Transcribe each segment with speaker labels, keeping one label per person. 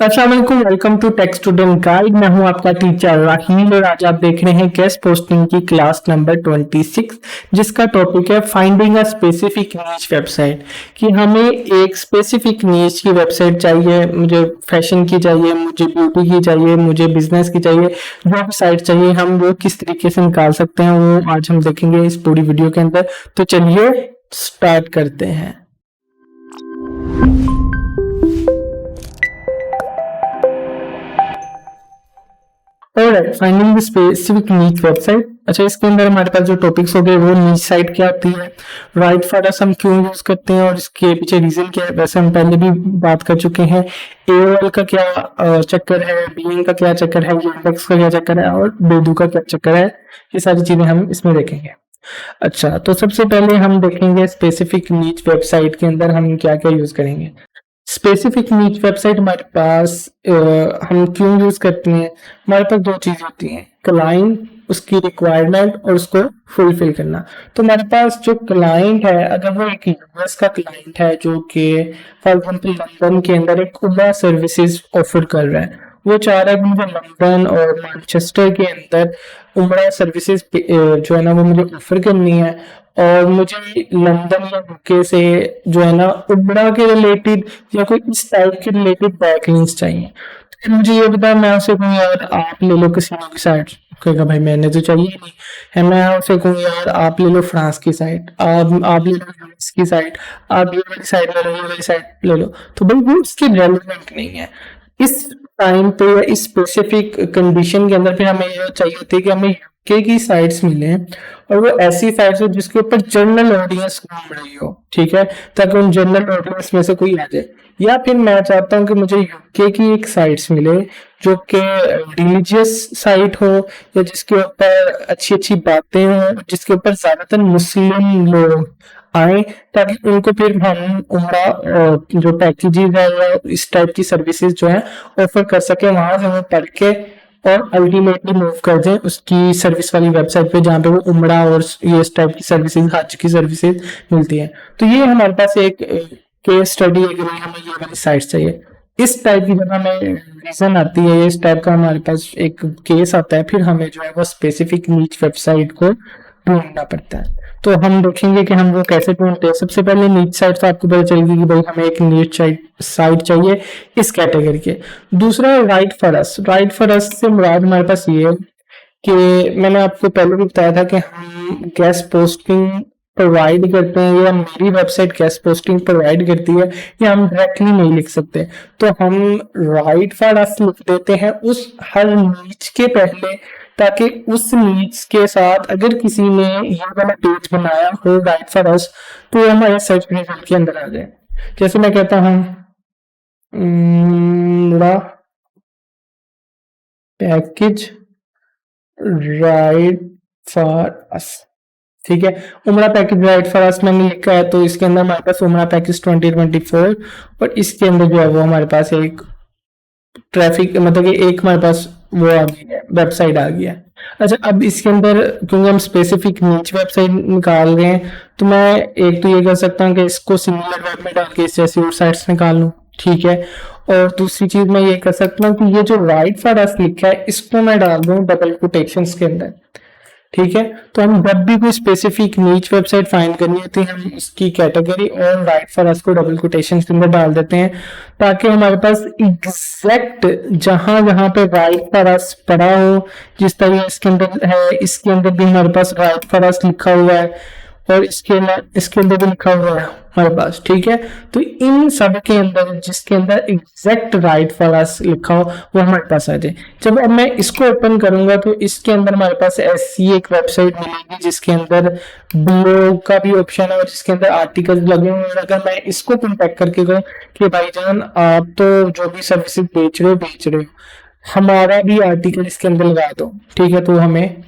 Speaker 1: अस्सलाम वालेकुम, welcome to Tech Student Guide. मैं हूं आपका टीचर राहील और आज आप देख रहे हैं गेस्ट पोस्टिंग की क्लास नंबर 26, जिसका टॉपिक है फाइंडिंग अ स्पेसिफिक नीच वेबसाइट। कि हमें एक स्पेसिफिक नीच की वेबसाइट चाहिए, मुझे फैशन की चाहिए, मुझे ब्यूटी की चाहिए, मुझे बिजनेस की चाहिए, जो भी साइट चाहिए हम वो किस तरीके से निकाल सकते हैं वो आज हम देखेंगे इस पूरी वीडियो के अंदर। तो चलिए स्टार्ट करते हैं। और फाइंडिंग द स्पेसिफिक नीच वेबसाइट। अच्छा, इसके अंदर हमारे पास जो टॉपिक्स हो गए वो नीच साइट क्या होती है, राइट फॉर अस हम क्यों यूज करते हैं और इसके पीछे रीजन क्या है, वैसे हम पहले भी बात कर चुके हैं। एओएल का क्या चक्कर है, बीइंग का क्या चक्कर है, इंडेक्स का क्या चक्कर है और बेडू का क्या चक्कर है, ये सारी चीजें हम इसमें देखेंगे। अच्छा, तो सबसे पहले हम देखेंगे स्पेसिफिक नीच वेबसाइट के अंदर हम क्या क्या यूज करेंगे। स्पेसिफिक नीच वेबसाइट हमारे पास हम क्यों यूज करते हैं। हमारे पास दो चीज होती हैं, क्लाइंट, उसकी रिक्वायरमेंट और उसको फुलफिल करना। तो हमारे पास जो क्लाइंट है, अगर वो एक यूएस का क्लाइंट है जो कि फॉर एग्जाम्पल लंदन के अंदर एक उबर सर्विसेज ऑफर कर रहा है, वो चाह रहा है कि मुझे लंदन और मैनचेस्टर के अंदर उमरा सर्विसेज जो है ना वो मुझे ऑफर करनी है। और मुझे लंदन या यूके से जो है ना उमरा के रिलेटेड या कोई इस टाइप के रिलेटेड बैकलिंक्स चाहिए। तो फिर मुझे ये बता, मैं उससे कहूँ यार आप ले लो किसिनो की साइट, कहेगा भाई मैंने तो चाहिए नहीं है। मैं उससे कहूँ यार आप ले लो फ्रांस की साइट, आप ले लो यूएस की साइट, आप ये वाली साइट ले लो, ये वाली साइट ले लो, तो भाई वो इसके रेलिवेंट नहीं है इस टाइम पे या इस स्पेसिफिक कंडीशन के अंदर। फिर हमें ये चाहिए होती है कि हमें यूके की साइट्स मिले और वो ऐसी साइट्स हो जिसके ऊपर जनरल ऑडियंस घूम रही हो, ठीक है, ताकि उन जनरल ऑडियंस में से कोई आ जाए। या फिर मैं चाहता हूँ कि मुझे यूके की एक साइट्स मिले जो कि रिलीजियस साइट हो या जिसके ऊपर अच्छी अच्छी बातें हो, जिसके ऊपर ज्यादातर मुस्लिम लोग आए, ताकि उनको फिर हम उमरा जो पैकेजेस है या इस टाइप की सर्विसेज जो है ऑफर कर सके, वहां से वो पढ़ के और अल्टीमेटली मूव कर दें उसकी सर्विस वाली वेबसाइट पे जहाँ पे वो उमरा और ये इस टाइप की सर्विसेज, हज की सर्विसेज मिलती है। तो ये हमारे पास एक केस स्टडी है कि भाई हमें ये वाली साइट चाहिए। इस टाइप की जब हमें रीजन आती है, इस टाइप का हमारे पास एक केस आता है, फिर हमें जो है वो स्पेसिफिक नीच वेबसाइट को ढूंढना पड़ता है। तो हम देखेंगे कि हम वो कैसे ढूंढते हैं। सबसे पहले नीच साइट तो आपको पता चलेगी कि भाई हमें एक नीच साइट चाहिए इस कैटेगरी के। दूसरा है right for us. Right for us से मुराद हमारे पास ये है कि मैंने आपको पहले भी बताया था कि हम गेस्ट पोस्टिंग प्रोवाइड करते हैं या मेरी वेबसाइट गेस्ट पोस्टिंग प्रोवाइड करती है, या हम डायरेक्टली नहीं लिख सकते। तो हम राइट फॉर अस लिख देते हैं उस हर नीच के पहले, ताकि उस नीड्स के साथ अगर किसी ने ये वाला पेज बनाया हो राइट फॉर अस तो वो हमारे सर्च रिजल्ट के अंदर आ जाए। जैसे मैं कहता हूँ पैकेज राइट फॉर अस, ठीक है। उमरा पैकेज राइट फॉर अस मैंने लिखा है, तो इसके अंदर हमारे पास उमरा पैकेज 2024 और इसके अंदर जो है वो हमारे पास एक ट्रैफिक मतलब कि एक हमारे पास वो आ गई है, वेबसाइट आ गई है। अच्छा, अब इसके अंदर क्योंकि हम स्पेसिफिक नीच वेबसाइट निकाल रहे हैं, तो मैं एक तो ये कर सकता हूँ कि इसको सिमिलर वेब में डाल के इस जैसी और साइट्स निकाल लूँ, ठीक है। और दूसरी चीज मैं ये कर सकता हूँ कि ये जो राइट फॉर अस लिखा है इसको मैं डाल दूँ डबल कोटेशंस के अंदर, ठीक है। तो हम जब भी कोई स्पेसिफिक नीच वेबसाइट फाइंड करनी होती है हम उसकी कैटेगरी और राइट फॉर अस को डबल कोटेशन के अंदर डाल देते हैं, ताकि हमारे पास एग्जैक्ट जहां जहां पे राइट फॉर अस पड़ा हो, जिस तरह इसके अंदर है इसके अंदर भी हमारे पास राइट फॉर अस लिखा हुआ है और इसके अंदर भी लिखा हुआ है हमारे पास, ठीक है। तो इन सब के अंदर जिसके अंदर एग्जैक्ट राइट फॉर अस लिखा हो वो हमारे पास आ जाए। जब अब मैं इसको ओपन करूंगा तो इसके अंदर हमारे पास ऐसी एक वेबसाइट मिलेगी जिसके अंदर ब्लॉग का भी ऑप्शन है और जिसके अंदर आर्टिकल लगे हुए हैं। अगर मैं इसको कॉन्टेक्ट करके कहूँ कि भाईजान आप तो जो भी सर्विसेज बेच रहे हो हमारा भी आर्टिकल इसके अंदर लगा दो, ठीक है, तो हमें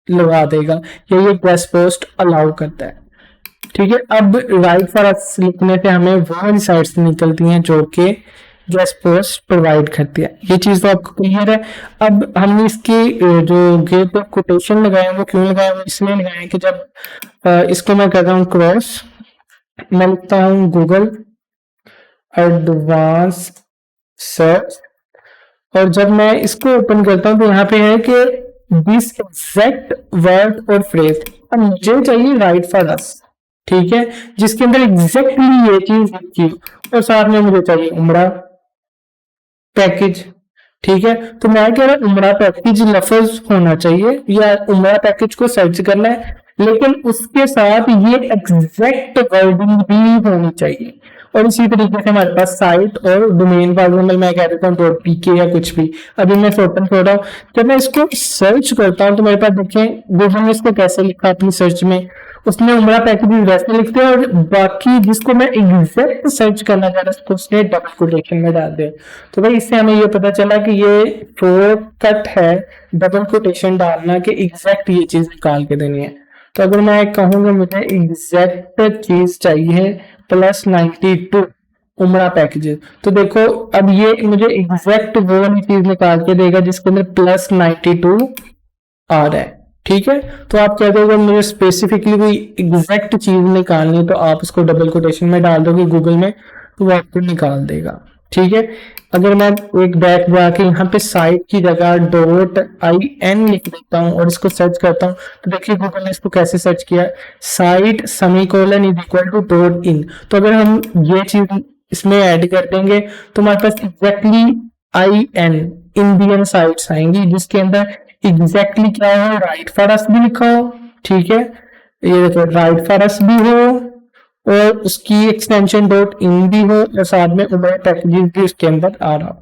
Speaker 1: लगा देगा। ये गेस्ट पोस्ट अलाउ करता है, ठीक है। अब राइट फॉर अस लिखने से हमें वो साइट्स निकलती हैं जो कि गेस्ट पोस्ट प्रोवाइड करती है। ये चीज तो आपको क्लियर है। अब हमने इसकी जो गेट कोटेशन लगाए वो क्यों लगाए, वो इसलिए लगाए कि जब इसको मैं कर रहा हूँ क्रॉस, मैं लिखता हूँ गूगल एडवांस सर्च और जब मैं इसको ओपन करता हूँ तो यहाँ पे है कि दिस एग्जैक्ट वर्ड और फ्रेज। अब मुझे चाहिए राइट फॉर अस, ठीक है, जिसके अंदर एग्जैक्टली ये चीज लिखी हो और साथ में मुझे चाहिए उमड़ा पैकेज, ठीक है। तो मैं कह रहा हूँ उमड़ा पैकेज लफ्ज होना चाहिए या उमड़ा पैकेज को सर्च करना है, लेकिन उसके साथ ये एग्जैक्ट वर्डिंग भी होनी चाहिए। और इसी तरीके से हमारे पास साइट और डोमेन, फॉर एग्जाम्पल मैं कह देता हूँ डॉट पीके या कुछ भी। अभी मैं ओपन कर रहा हूँ, जब मैं इसको सर्च करता हूँ तो मेरे पास देखें गूगल ने इसको कैसे लिखा अपनी सर्च में, उसने उमरा पैकेज वैसे लिखते हैं और बाकी जिसको मैं एग्जैक्ट सर्च करना चाह रहा था उसने डबल कोटेशन में डाल दिया। तो भाई इससे हमें ये पता चला कि ये शॉर्टकट है डबल कोटेशन डालना कि एग्जैक्ट ये चीज निकाल के देनी है। तो अगर मैं कहूँगा मुझे एग्जैक्ट चीज चाहिए +92 उमरा पैकेजेस, तो देखो अब ये मुझे एग्जैक्ट वो वाली चीज निकाल के देगा जिसके अंदर +92 आ रहा है, ठीक है। तो आप कहते हो अगर मुझे स्पेसिफिकली कोई एग्जैक्ट चीज निकालनी है तो आप उसको डबल कोटेशन में डाल दोगे गूगल में तो वो आपको निकाल देगा, ठीक है। अगर मैं एक बैक जाके यहाँ पे साइट की जगह .in लिख देता हूँ और इसको सर्च करता हूँ तो देखिए गूगल ने इसको कैसे सर्च किया, site semicolon is equal to .in। तो अगर हम ये चीज इसमें ऐड कर देंगे तो हमारे पास एग्जैक्टली IN इंडियन साइट्स आएंगी जिसके अंदर एग्जैक्टली क्या हो, राइट फॉर अस भी लिखा हो, ठीक है। ये देखो राइट फॉर अस भी हो और उसकी एक्सटेंशन .in भी हो और साथ में उमरा पैकेजेस भी उसके अंदर आ रहा हो,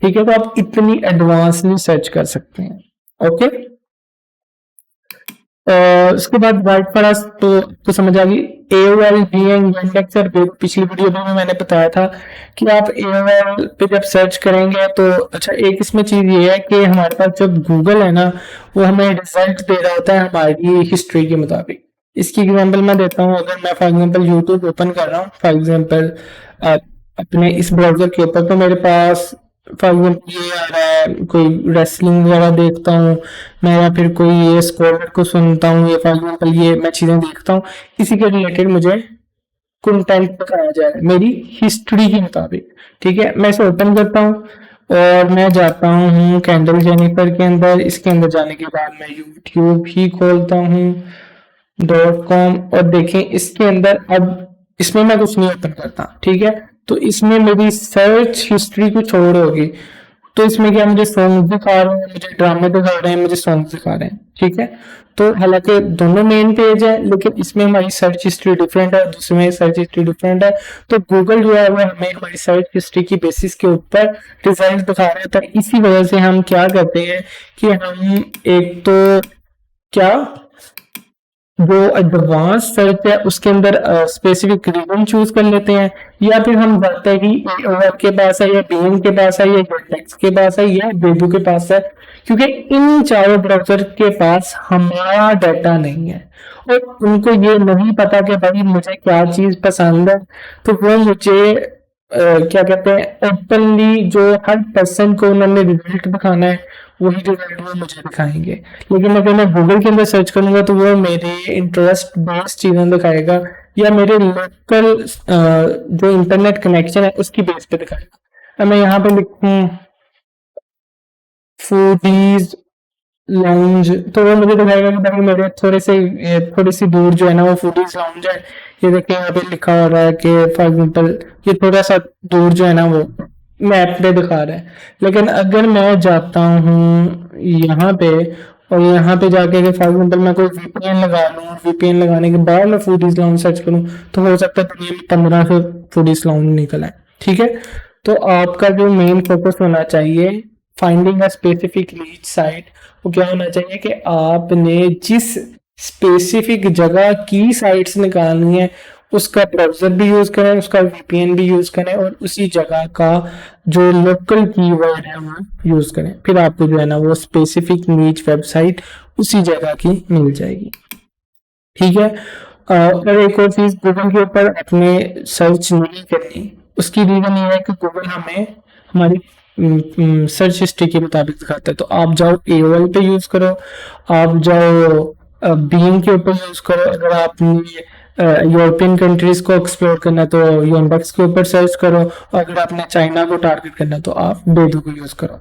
Speaker 1: ठीक है। तो आप इतनी एडवांसली सर्च कर सकते हैं, ओके। उसके बाद राइट फॉर अस तो समझ आ गई। AOL Bing Yandex और पिछली वीडियो में मैंने बताया था कि आप AOL पे जब सर्च करेंगे तो अच्छा एक इसमें चीज ये है कि हमारे पास जब गूगल है ना वो हमें रिजल्ट दे रहा होता है हमारी हिस्ट्री के मुताबिक। इसकी एग्जांपल मैं देता हूँ, अगर मैं फॉर एग्जांपल यूट्यूब ओपन कर रहा हूँ फॉर एग्जांपल अपने इस ब्राउजर के ऊपर, तो मेरे पास फॉर एग्जाम्पल ये आ रहा है कोई रेसलिंग वगैरह देखता हूँ मैं या फिर कोई ये स्कॉलर को सुनता हूँ या फॉर एग्जाम्पल ये मैं चीजें देखता हूँ, इसी के रिलेटेड मुझे कंटेंट दिखाया जा रहा है मेरी हिस्ट्री के मुताबिक, ठीक है। मैं इसे ओपन करता हूँ और मैं जाता हूँ कैंडल जेनिफर के अंदर। इसके अंदर जाने के बाद मैं यूट्यूब ही खोलता हूँ .com और देखें इसके अंदर अब इसमें मैं कुछ नहीं ओपन करता, ठीक है। तो इसमें मेरी सर्च हिस्ट्री कुछ और होगी। तो इसमें क्या मुझे सॉन्ग दिखा रहे हैं, मुझे ड्रामे दिखा रहे हैं, मुझे सॉन्ग दिखा रहे हैं, ठीक है। तो हालांकि दोनों मेन पेज है लेकिन इसमें हमारी सर्च हिस्ट्री डिफरेंट है, दूसरे में सर्च हिस्ट्री डिफरेंट है। तो गूगल जो है वो हमें हमारी सर्च हिस्ट्री की बेसिस के ऊपर रिजल्ट दिखा रहा है। तो इसी वजह से हम क्या करते हैं कि हम एक तो क्या जो एडवांस सर्च है उसके अंदर स्पेसिफिक रीजन चूज कर लेते हैं, या फिर हम जाते हैं कि AOL के पास है या Bing के पास है या Yandex के पास है या Baidu के पास है, क्योंकि इन चारों ब्राउजर के पास हमारा डाटा नहीं है और उनको ये नहीं पता कि भाई मुझे क्या चीज पसंद है। तो वो मुझे क्या कहते हैं ओपनली जो हर पर्सन को उन्होंने रिजल्ट दिखाना है वही रिजल्ट वो मुझे दिखाएंगे। लेकिन अगर मैं गूगल के अंदर सर्च करूंगा तो वो मेरे इंटरेस्ट बेस्ड चीजें दिखाएगा या मेरे लोकल जो इंटरनेट कनेक्शन है उसकी बेस पे दिखाएगा। अब मैं यहाँ पे लिखूं फूडीज लाउंज तो वो मुझे दिखाएगा कि भाई मेरे थोड़ी सी दूर जो है ना वो फूडीज लाउंज है। ये देखिए यहाँ पे लिखा हो रहा है कि फॉर एग्जाम्पल ये थोड़ा सा दूर जो है ना वो मैप पे दिखा रहा है। लेकिन अगर मैं जाता हूँ यहाँ पे और यहाँ पे जाके फॉर एग्जाम्पल मैं कोई VPN लगा लूँ, VPN लगाने के बाद मैं फूडीज लाउंज सर्च करूँ तो हो सकता है दुनिया में 1500 फूडीज लाउंज निकल आए, ठीक है। तो आपका जो मेन फोकस होना चाहिए finding a specific reach site, वो क्या होना चाहिए कि आपने जिस स्पेसिफिक जगह की साइट्स निकालनी है उसका ब्राउजर भी यूज करें, उसका VPN भी यूज करें और उसी जगह का जो लोकल कीवर्ड है वो यूज करें, फिर आपको जो है ना वो स्पेसिफिक नीच वेबसाइट उसी जगह की मिल जाएगी, ठीक है। और एक और चीज गूगल के ऊपर अपने सर्च नहीं करनी, उसकी रीजन ये है कि गूगल हमें हमारी सर्च हिस्ट्री के मुताबिक दिखाता है। तो आप जाओ AOL पे यूज करो, आप जाओ Bing के ऊपर यूज करो, अगर आपने यूरोपियन कंट्रीज को एक्सप्लोर करना है तो Yandex के ऊपर सर्च करो, और अगर आपने चाइना को टारगेट करना है तो आप Baidu को यूज करो।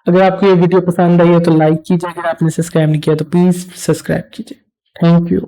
Speaker 1: अगर आपको ये वीडियो पसंद आई है तो लाइक कीजिए, अगर आपने सब्सक्राइब नहीं किया तो प्लीज सब्सक्राइब कीजिए। Thank you.